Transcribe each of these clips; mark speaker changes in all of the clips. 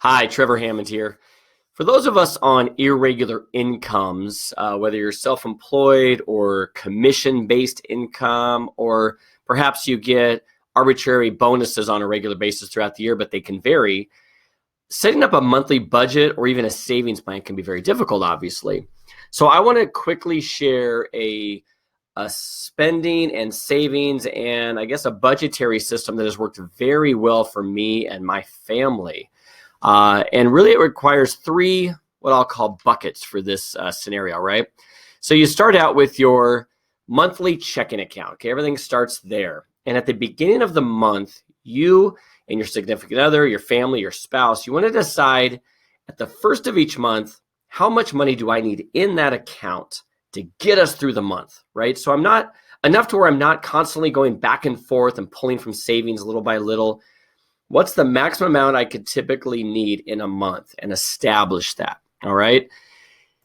Speaker 1: Hi, Trevor Hammond here. For those of us on irregular incomes, whether you're self-employed or commission-based income, or perhaps you get arbitrary bonuses on a regular basis throughout the year, but they can vary, setting up a monthly budget or even a savings plan can be very difficult, obviously. So I want to quickly share a spending and savings and I guess a budgetary system that has worked very well for me and my family. And really it requires three, what I'll call buckets for this scenario, right? So you start out with your monthly checking account. Okay, everything starts there. And at the beginning of the month, you and your significant other, your family, your spouse, you want to decide at the first of each month, how much money do I need in that account to get us through the month, right? So I'm not enough to where I'm not constantly going back and forth and pulling from savings little by little. What's the maximum amount I could typically need in a month, and establish that, all right?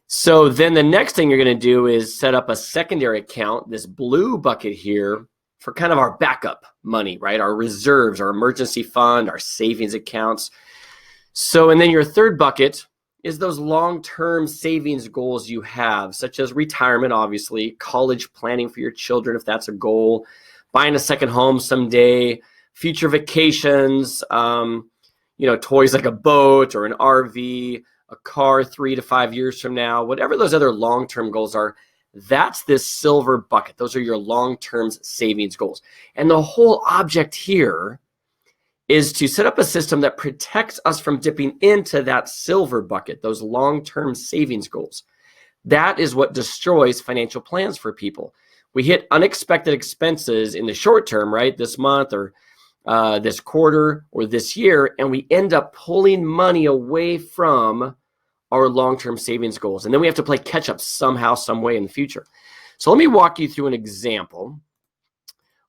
Speaker 1: So then the next thing you're going to do is set up a secondary account, this blue bucket here, for kind of our backup money, right? Our reserves, our emergency fund, our savings accounts. So, and then your third bucket is those long-term savings goals you have, such as retirement, obviously, college planning for your children, if that's a goal, buying a second home someday, future vacations, toys like a boat or an RV, a car 3 to 5 years from now, whatever those other long-term goals are, that's this silver bucket. Those are your long-term savings goals. And the whole object here is to set up a system that protects us from dipping into that silver bucket, those long-term savings goals. That is what destroys financial plans for people. We hit unexpected expenses in the short term, right? This month or this quarter or this year, and we end up pulling money away from our long-term savings goals. And then we have to play catch up somehow, some way in the future. So let me walk you through an example.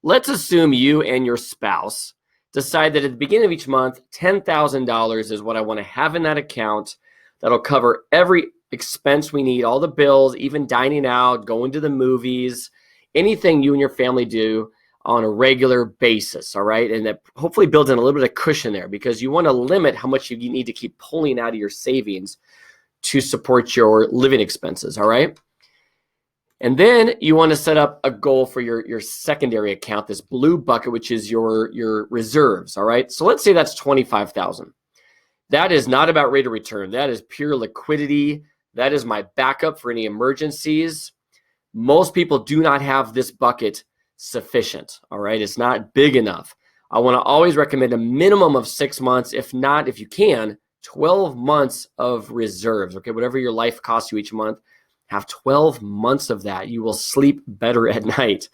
Speaker 1: Let's assume you and your spouse decide that at the beginning of each month, $10,000 is what I want to have in that account that'll cover every expense we need, all the bills, even dining out, going to the movies, anything you and your family do on a regular basis, all right? And that hopefully builds in a little bit of cushion there, because you want to limit how much you need to keep pulling out of your savings to support your living expenses, all right? And then you want to set up a goal for your secondary account, this blue bucket, which is your reserves, all right? So let's say that's $25,000. That is not about rate of return. That is pure liquidity. That is my backup for any emergencies. Most people do not have this bucket sufficient, all right? It's not big enough. I want to always recommend a minimum of 6 months, if not, if you can, 12 months of reserves, okay? Whatever your life costs you each month, have 12 months of that. You will sleep better at night.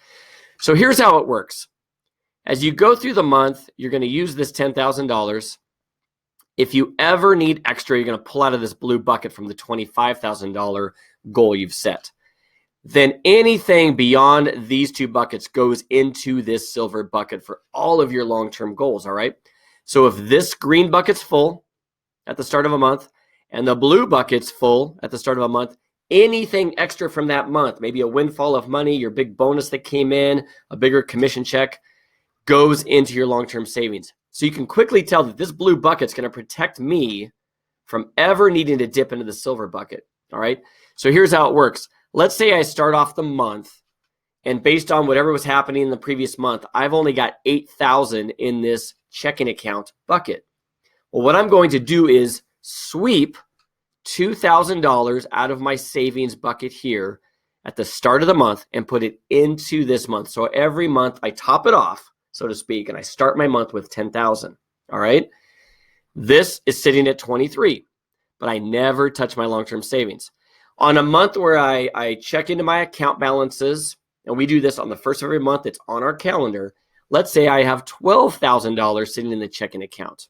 Speaker 1: So here's how it works. As you go through the month, you're going to use this $10,000. If you ever need extra, you're going to pull out of this blue bucket from the $25,000 goal you've set. Then anything beyond these two buckets goes into this silver bucket for all of your long-term goals, all right? So if this green bucket's full at the start of a month and the blue bucket's full at the start of a month, anything extra from that month, maybe a windfall of money, your big bonus that came in, a bigger commission check, goes into your long-term savings. So you can quickly tell that this blue bucket's going to protect me from ever needing to dip into the silver bucket, all right? So here's how it works. Let's say I start off the month, and based on whatever was happening in the previous month, I've only got $8,000 in this checking account bucket. Well, what I'm going to do is sweep $2,000 out of my savings bucket here at the start of the month and put it into this month. So every month I top it off, so to speak, and I start my month with $10,000. All right. This is sitting at 23, but I never touch my long-term savings. On a month where I check into my account balances, and we do this on the first of every month, it's on our calendar. Let's say I have $12,000 sitting in the checking account.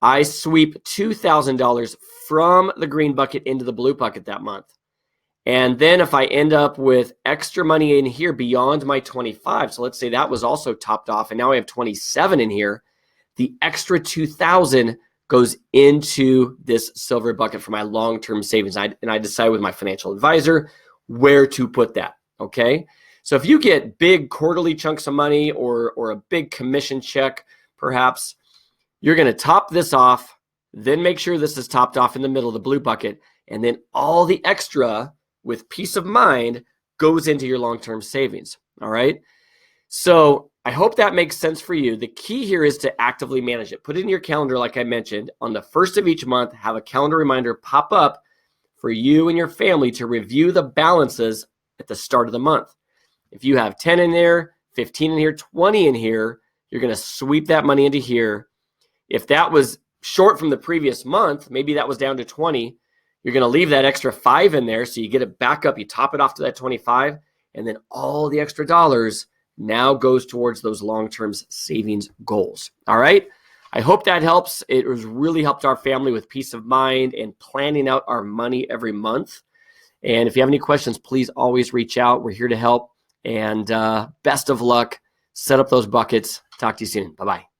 Speaker 1: I sweep $2,000 from the green bucket into the blue bucket that month. And then if I end up with extra money in here beyond my 25, so let's say that was also topped off and now I have 27 in here, the extra 2,000 goes into this silver bucket for my long-term savings. And I decide with my financial advisor where to put that, okay? So if you get big quarterly chunks of money or a big commission check, perhaps, you're going to top this off Then make sure this is topped off in the middle, the blue bucket. And then all the extra with peace of mind goes into your long-term savings. All right. So I hope that makes sense for you. The key here is to actively manage it. Put it in your calendar, like I mentioned, on the first of each month, have a calendar reminder pop up for you and your family to review the balances at the start of the month. If you have 10 in there, 15 in here, 20 in here, you're going to sweep that money into here. If that was short from the previous month, maybe that was down to 20, you're going to leave that extra 5 in there so you get it back up, you top it off to that 25, and then all the extra dollars now goes towards those long-term savings goals. All right. I hope that helps. It has really helped our family with peace of mind and planning out our money every month. And if you have any questions, please always reach out. We're here to help. And best of luck. Set up those buckets. Talk to you soon. Bye-bye.